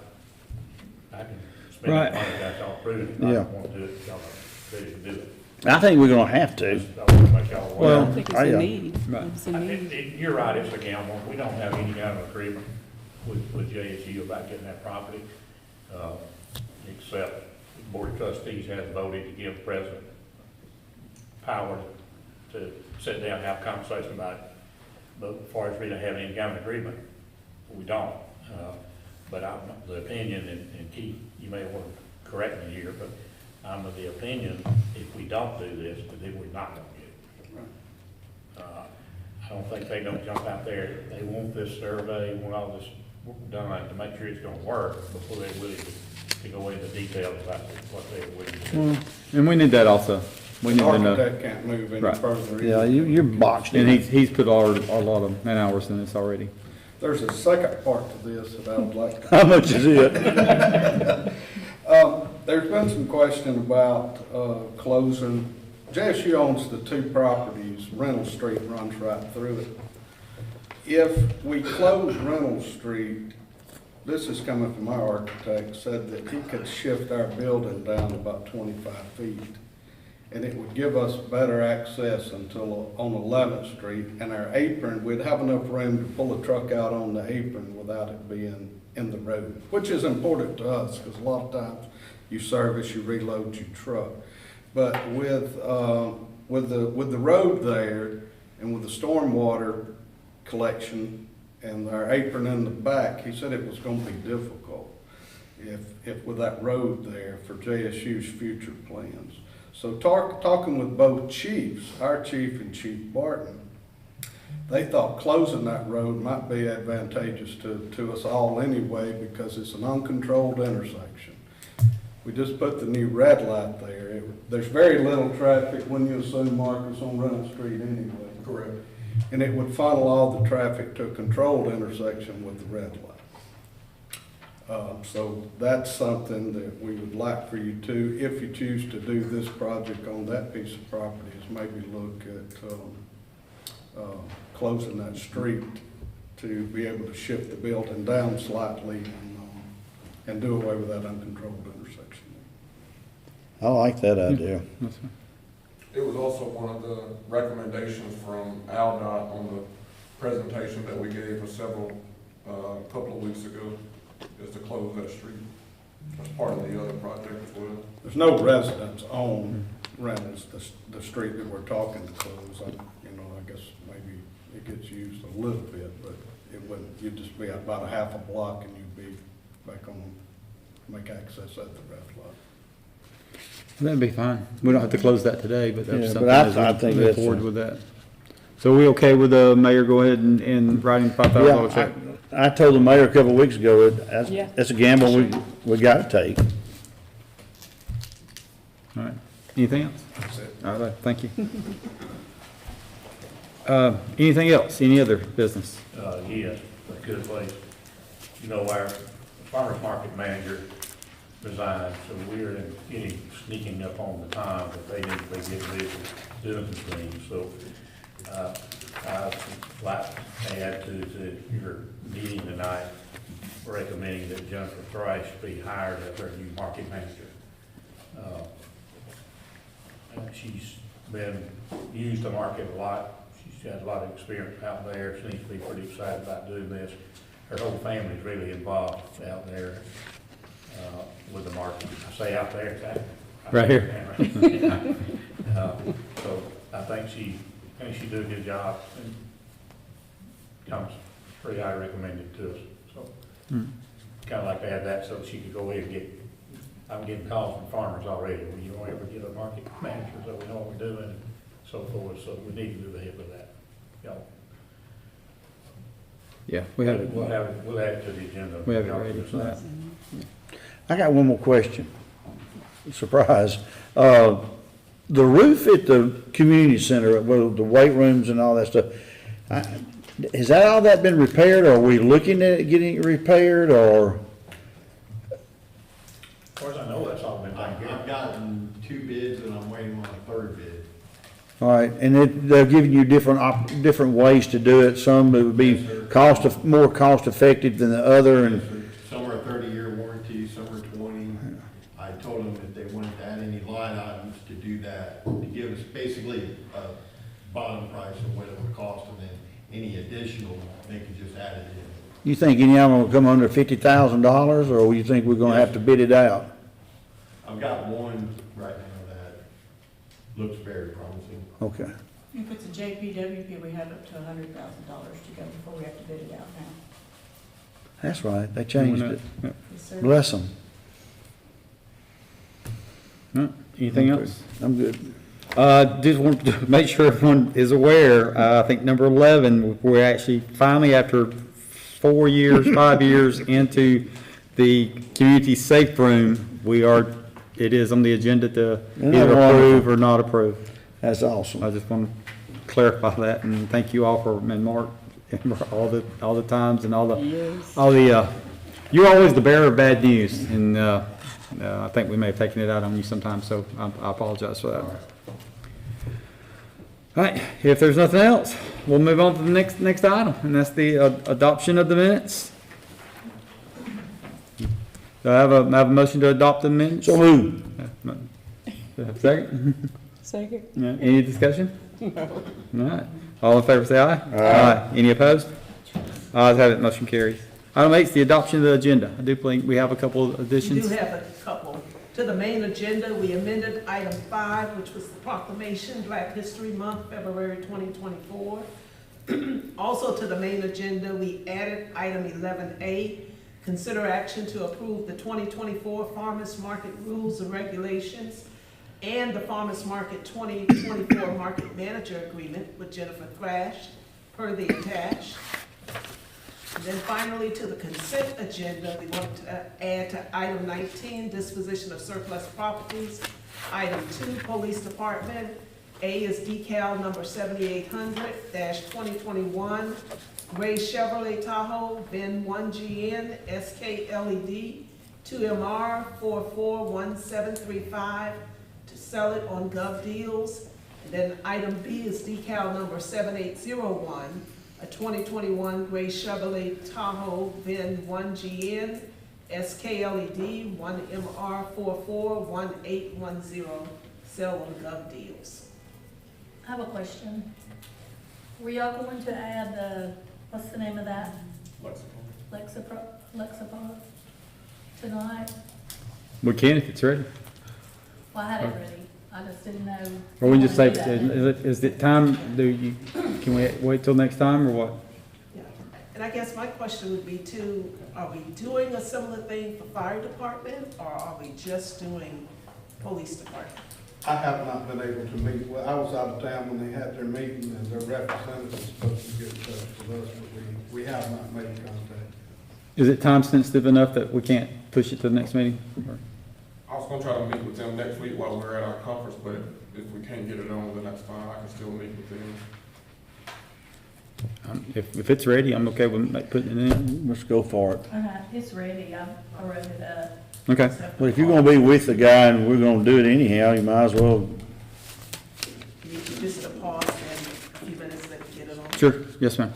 I can spend Right. that money, that's all approved. If I Yeah. don't want to do it, y'all are ready to do it. I think we're going to have to. I want to make y'all aware. Well, I think it's a need. Right. It's a need. You're right, it's a gamble. We don't have any kind of agreement with JSU about getting that property, except the Board of Trustees has voted to give the president power to sit down and have a conversation about it. But as far as we don't have any kind of agreement, we don't. But I'm of the opinion, and Keith, you may want to correct me here, but I'm of the opinion, if we don't do this, then we're not going to get it. I don't think they're going to jump out there. They want this survey, want all this done to make sure it's going to work before they're willing to go into details about what they're willing to do. And we need that also. We need The to know. architect can't move any Right. further. Yeah, you're boxed And in. he's put a lot of man hours in this already. There's a second part to this that I would like to. How much is it? There's been some question about closing. JSU owns the two properties. Reynolds Street runs right through it. If we close Reynolds Street, this is coming from our architect, said that he could shift our building down about 25 feet. And it would give us better access until on 11th Street. And our apron, we'd have enough room to pull a truck out on the apron without it being in the road, which is important to us because a lot of times you service, you reload your truck. But with the road there and with the stormwater collection and our apron in the back, he said it was going to be difficult if with that road there for JSU's future plans. So talking with both chiefs, our chief and Chief Barton, they thought closing that road might be advantageous to us all anyway because it's an uncontrolled intersection. We just put the new red light there. There's very little traffic when you assume Marcus on Reynolds Street anyway. Correct. And it would funnel all the traffic to a controlled intersection with the red light. So that's something that we would like for you to, if you choose to do this project on that piece of property, is maybe look at closing that street to be able to shift the building down slightly and do away with that uncontrolled intersection. I like that idea. It was also one of the recommendations from AlDOT on the presentation that we gave a couple of weeks ago, is to close that street. That's part of the other project as well. There's no residents on Reynolds, the street that we're talking to close. I guess maybe it gets used a little bit, but it wouldn't, you'd just be about a half a block and you'd be back on, make access at the red light. That'd be fine. We don't have to close that today, but that's Yeah, something but I as we think move that's forward with that. So we okay with the mayor go ahead and writing $5,000 check? I told the mayor a couple of weeks ago, Yeah. that's a gamble we gotta take. All right. Anything else? That's it. All right, thank you. Anything else? Any other business? Yes, a good place. Our farmer's market manager resigned, so we're getting sneaking up on the time that they need to get busy doing some things. So, I'd like to add to your meeting tonight, recommending that Jennifer Thrice be hired as our new market manager. She's been used to market a lot. She's got a lot of experience out there. Seems to be pretty excited about doing this. Her whole family's really involved out there with the market. I say out there, it's Right here. So I think she did a good job and comes pretty high recommended to us. So kind of like to add that so she could go ahead and get, I'm getting calls from farmers already. Well, you don't ever get a market manager, so we know what we're doing and so forth. So we need to move ahead with that. Yeah, we have it. We'll add it to the agenda. We have it ready for that. I got one more question. Surprise. The roof at the community center, well, the weight rooms and all that stuff, has that all that been repaired, or are we looking at it getting it repaired, or? As far as I know, that's all been taken care of. I've gotten 2 bids and I'm waiting on a 3rd bid. All right, and they're giving you different ways to do it. Some it would be more cost effective than the other, and Some are a 30-year warranty, some are 20. I told them if they wanted to add any line items to do that, to give us basically a bottom price of what it would cost, and then any additional, they could just add it in. you think any of them will come under $50,000, or you think we're gonna have to bid it out? I've got one right now that looks very promising. Okay. If it's a JPW, we have up to $100,000 to go before we have to bid it out now. That's right, they changed it. Yeah. Yes, sir. Bless them. Anything else? I'm good. Just want to make sure everyone is aware, I think number 11, we're actually finally, after 5 years into the community safe room, it is on the agenda to either approve or not approve. That's awesome. I just want to clarify that, and thank you all and Mark all the times and Yes. you're always the bearer of bad news, and, I think we may have taken it out on you sometimes, so I apologize for that. All right, if there's nothing else, we'll move on to the next item, and that's the adoption of the minutes. Do I have a motion to adopt the minutes? So moved. Do I have a second? Second. Yeah, any discussion? No. All right, all in favor say aye. Aye. Any opposed? Ayes have it, motion carries. Item 8 is the adoption of the agenda. I do believe we have a couple of We additions. do have a couple. To the main agenda, we amended item 5, which was the proclamation, Black History Month, February 2024. Also to the main agenda, we added item 11A, consider action to approve the 2024 Farmers Market Rules and Regulations and the Farmers Market 2024 Market Manager Agreement with Jennifer Thrash, per the attached. And then finally, to the consent agenda, we want to add to item 19, disposition of surplus properties. Item 2, Police Department. A is decal number 7800-2021, gray Chevrolet Tahoe, VIN 1GN, SKLED, 2MR 441735, to sell it on Gov Deals. And then item B is decal number 7801, a 2021 gray Chevrolet Tahoe, VIN 1GN, SKLED, 1MR 441810, sell on Gov Deals. I have a question. Were y'all going to add what's the name of that? Lexapro tonight? We can if it's ready. Well, I had it ready. I just didn't know. Or we can just say, if you wanted to do that. is it time, can we wait till next time, or what? Yeah. And I guess my question would be too, are we doing a similar thing for fire department, or are we just doing police department? I have not been able to meet, well, I was out of town when they had their meeting, and their representative was supposed to get in touch with us, but we have not made contact. Is it time sensitive enough that we can't push it to the next meeting? Or- I was gonna try to meet with them next week while we're at our conference, but if we can't get it on, then that's fine. I can still meet with them. If it's ready, I'm okay with putting it in. Let's go for it. It's ready. I wrote it up. Okay. Well, if you're gonna be with the guy and we're gonna do it anyhow, you might as well. Just a pause and a few minutes, let me get it on. Sure, yes, ma'am.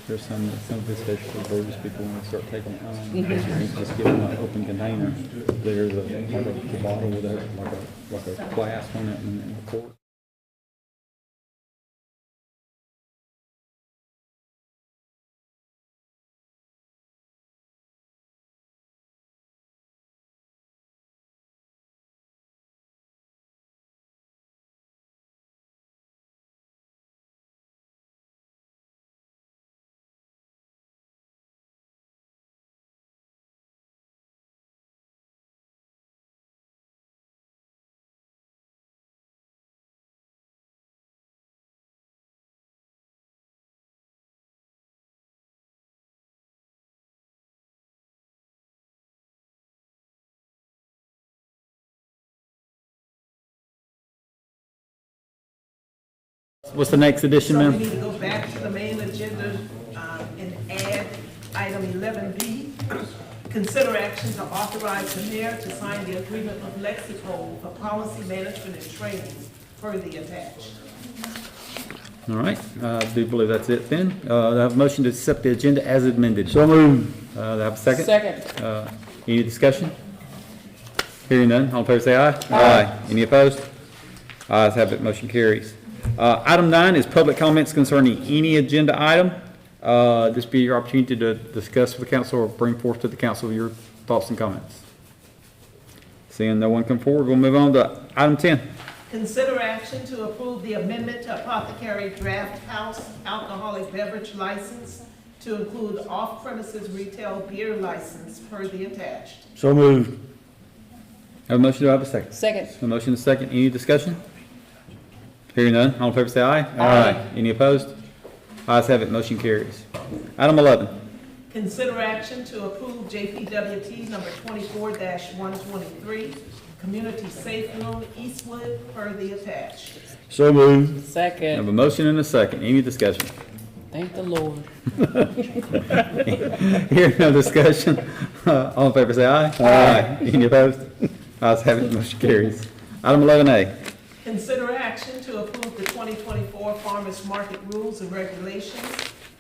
There's some of this vegetable burgers people want to start taking just give them an open container. There's a bottle with like a glass on it and a cork. What's the next addition, So we ma'am? need to go back to the main agenda and add item 11B. Consider action to authorize the mayor to sign the agreement with Lexipol for policy management and training per the attached. All right, I do believe that's it then. I have a motion to accept the agenda as amended. So moved. Do I have a second? Second. Any discussion? Hearing none, all in favor say aye. Aye. Any opposed? Ayes have it, motion carries. Item 9 is public comments concerning any agenda item. This be your opportunity to discuss with the council or bring forth to the council your thoughts and comments. Seeing no one come forward, we'll move on to item 10. Consider action to approve the amendment to Apothecary Draft House alcoholic beverage license to include off-premises retail beer license per the attached. So moved. Have a motion, do I have a second? Second. A motion and a second, any discussion? Hearing none, all in favor say aye. Aye. Any opposed? Ayes have it, motion carries. Item 11. Consider action to approve JPWT number 24-123, Community Safe Room Eastwood per the attached. So moved. Have Second. a motion and a second, any discussion? Thank the Lord. Hearing no discussion, all in favor say aye. Aye. Any opposed? Ayes have it, motion carries. Item 11A. Consider action to approve the 2024 Farmers Market Rules and Regulations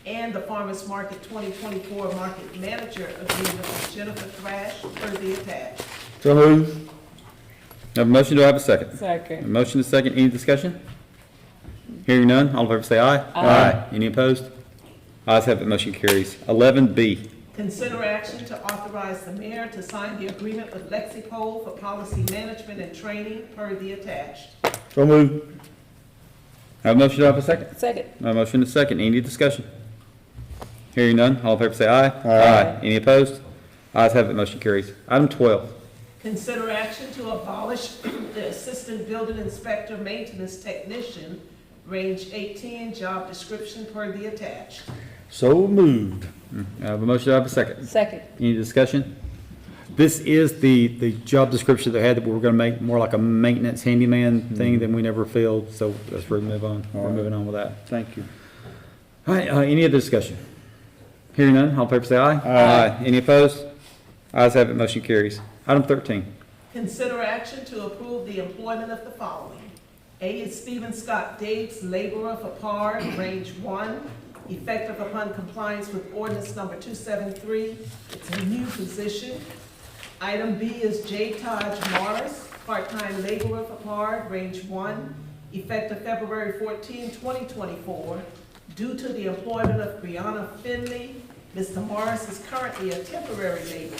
and the Farmers Market 2024 Market Manager Agreement with Jennifer Thrash per the attached. So moved. Have a motion, do I have a second? A Second. motion and a second, any discussion? Hearing none, all in favor say aye. Aye. Any opposed? Ayes have it, motion carries. 11B. Consider action to authorize the mayor to sign the agreement with Lexipol for policy management and training per the attached. So moved. Have a motion, do I have a second? Second. A motion and a second, any discussion? Hearing none, all in favor say aye. Aye. Any opposed? Ayes have it, motion carries. Item 12. Consider action to abolish the assistant building inspector maintenance technician, range 18, job description per the attached. So moved. I have a motion, do I have a second? Second. Any discussion? This is the job description they had that we were gonna make more like a maintenance handyman thing that we never filled, so let's move on. We're moving on with that. Thank you. All right, any other discussion? Hearing none, all in favor say aye. Aye. Any opposed? Ayes have it, motion carries. Item 13. Consider action to approve the employment of the following. A is Stephen Scott Diggs, laborer for PAR, range 1, effective upon compliance with ordinance number 273. It's a new position. Item B is J. Taj Morris, part-time laborer for PAR, range 1, effective February 14, 2024. Due to the employment of Brianna Finley, Mr. Morris is currently a temporary laborer.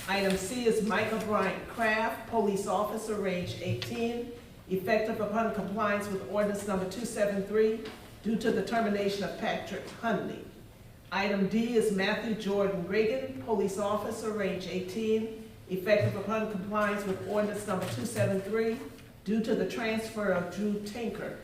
Item C is Michael Bryant Kraft, police officer, range 18, effective upon compliance with ordinance number 273 due to the termination of Patrick Hundley. Item D is Matthew Jordan Reagan, police officer, range 18, effective upon compliance with ordinance number 273 due to the transfer of Drew Tinker.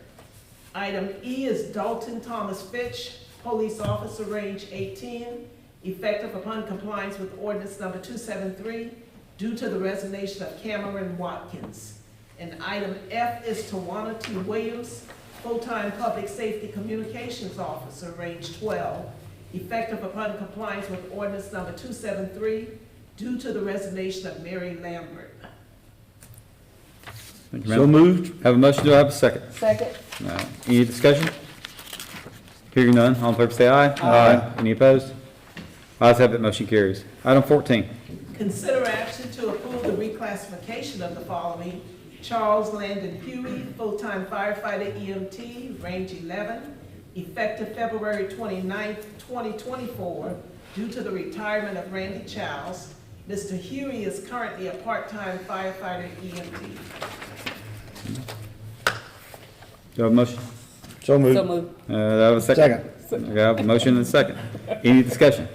Item E is Dalton Thomas Fitch, police officer, range 18, effective upon compliance with ordinance number 273 due to the resignation of Cameron Watkins. And item F is Tawana T. Williams, full-time public safety communications officer, range 12, effective upon compliance with ordinance number 273 due to the resignation of Mary Lambert. Thank you, So ma'am. moved. Have a motion, do I have a second? Second. Any discussion? Hearing none, all in favor say aye. Aye. Any opposed? Ayes have it, motion carries. Item 14. Consider action to approve the reclassification of the following: Charles Landon Huey, full-time firefighter EMT, range 11, effective February 29th, 2024, due to the retirement of Randy Childs. Mr. Huey is currently a part-time firefighter EMT. Do I have a motion? So moved. So moved. Do I have a second? I have a motion and a second. Any discussion?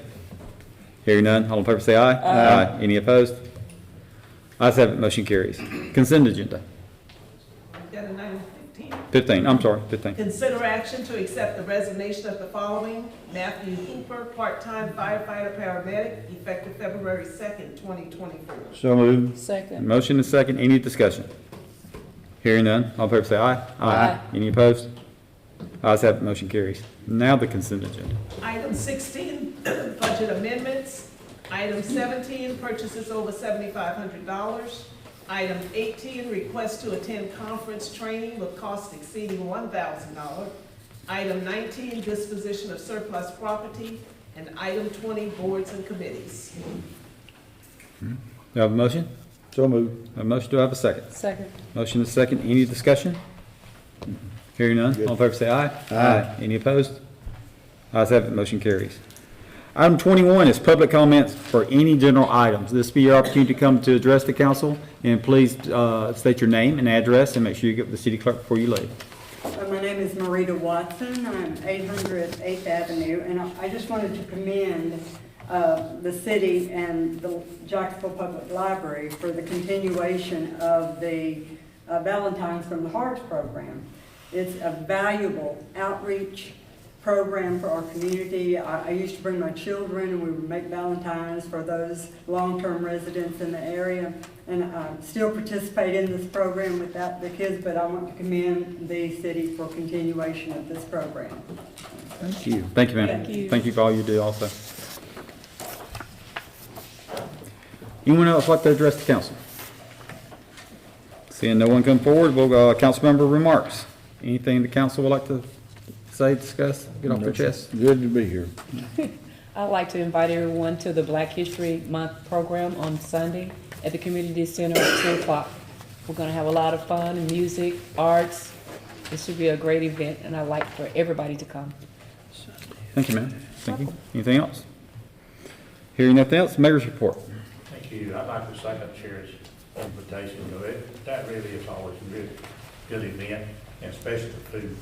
Hearing none, all in favor say aye. Aye. Any opposed? Ayes have it, motion carries. Consent agenda. Got a item 15. 15, I'm sorry, 15. Consider action to accept the resignation of the following: Matthew Hooper, part-time firefighter paramedic, effective February 2nd, 2024. So moved. Second. Motion and second, any discussion? Hearing none, all in favor say aye. Aye. Any opposed? Ayes have it, motion carries. Now the consent agenda. Item 16, budget amendments. Item 17, purchases over $7,500. Item 18, request to attend conference training with cost exceeding $1,000. Item 19, disposition of surplus property. And item 20, boards and committees. Do I have a motion? So moved. A motion, do I have a second? Second. Motion is second, any discussion? Hearing none, all in favor say aye. Aye. Any opposed? Ayes have it, motion carries. Item 21 is public comments for any general items. This will be your opportunity to come to address the council, and please state your name and address, and make sure you get with the city clerk before you leave. My name is Marita Watson. I'm 800 8th Avenue, and I just wanted to commend the city and the Jacksonville Public Library for the continuation of the Valentine's from the Hearts program. It's a valuable outreach program for our community. I used to bring my children, and we would make Valentines for those long-term residents in the area, and I still participate in this program without the kids, but I want to commend the city for continuation of this program. Thank you. Thank you, ma'am. Thank you. Thank you for all you do also. Anyone else like to address the council? Seeing no one come forward, we'll go council member remarks. Anything the council would like to say, discuss, get off their chest? Good to be here. I'd like to invite everyone to the Black History Month program on Sunday at the Community Center at 2 o'clock. We're gonna have a lot of fun and music, arts. It should be a great event, and I'd like for everybody to come. Thank you, ma'am. Thank you. Anything else? Hearing nothing else, mayor's report. Thank you. I'd like to second Chair's invitation. You know, that really is always a really good event, and especially the food.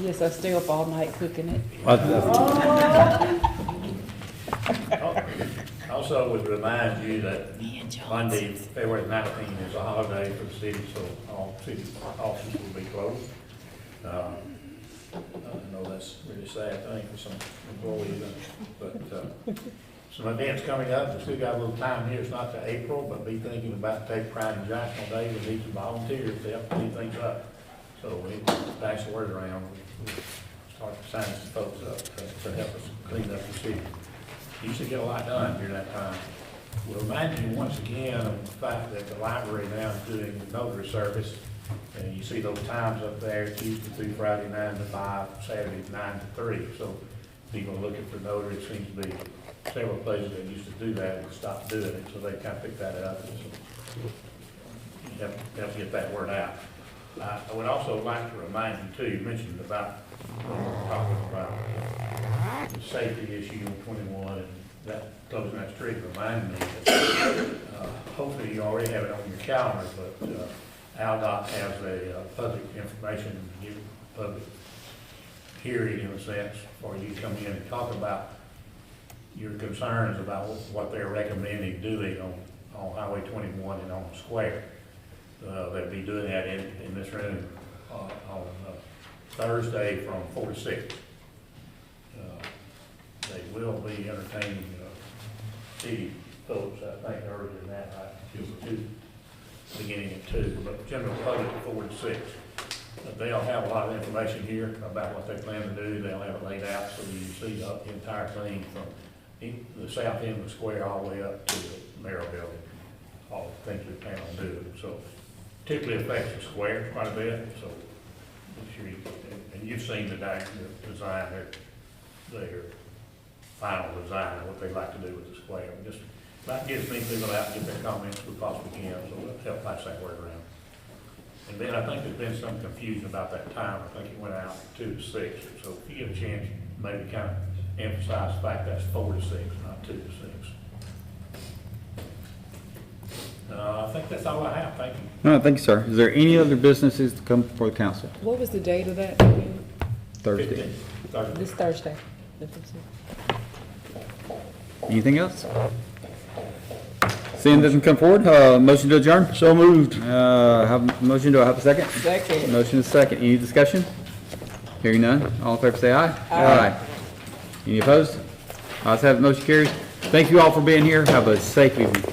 Yes, I stay up all night cooking it. Also would remind you that Monday, February 19th is a holiday for the city, so all city offices will be closed. I know that's a really sad thing for some employees, but some events coming up. We still got a little time here. It's not till April, but be thinking about Take Pride in Jacksonville Day. We need some volunteers to help clean things up. So we need to pass the word around. Start signing some folks up to help us clean up the city. Used to get a lot done during that time. We'll remind you once again of the fact that the library now is doing the notary service. And you see those times up there, Tuesday through Friday, 9 to 5, Saturday, 9 to 3. So people looking for notary, it seems to be several places that used to do that and stopped doing it. So they kind of picked that up. And so help get that word out. I would also like to remind you too, you mentioned about, talking about the safety issue on 21 and that closing that street reminded me that hopefully you already have it on your calendar, but ALDOT has a public information, public hearing in a sense, for you to come in and talk about your concerns about what they're recommending doing on Highway 21 and on the square. They'll be doing that in this room on Thursday from 4 to 6. They will be entertaining city folks, I think, earlier than that, beginning at 2, but general public at 4 to 6. They'll have a lot of information here about what they plan to do. They'll have it laid out so you see the entire thing from the south end of the square all the way up to the mayor building, all the things we plan on doing. So particularly affects the square quite a bit, so I'm sure and you've seen the design, their final design, what they'd like to do with the square. Just like get as many people out and get their comments as we possibly can, so we'll help pass that word around. And then I think there's been some confusion about that time. I think it went out 2 to 6. So if you get a chance, maybe kind of emphasize the fact that's 4 to 6, not 2 to 6. I think that's all I have. Thank you. No, thank you, sir. Is there any other businesses to come before the council? What was the date of that? Thursday. This Thursday. Anything else? Seeing doesn't come forward, motion to adjourn? So moved. Have a motion, do I have a second? Second. Motion is second. Any discussion? Hearing none, all in favor say aye. Aye. Any opposed? Ayes have it, motion carries. Thank you all for being here. Have a safe evening.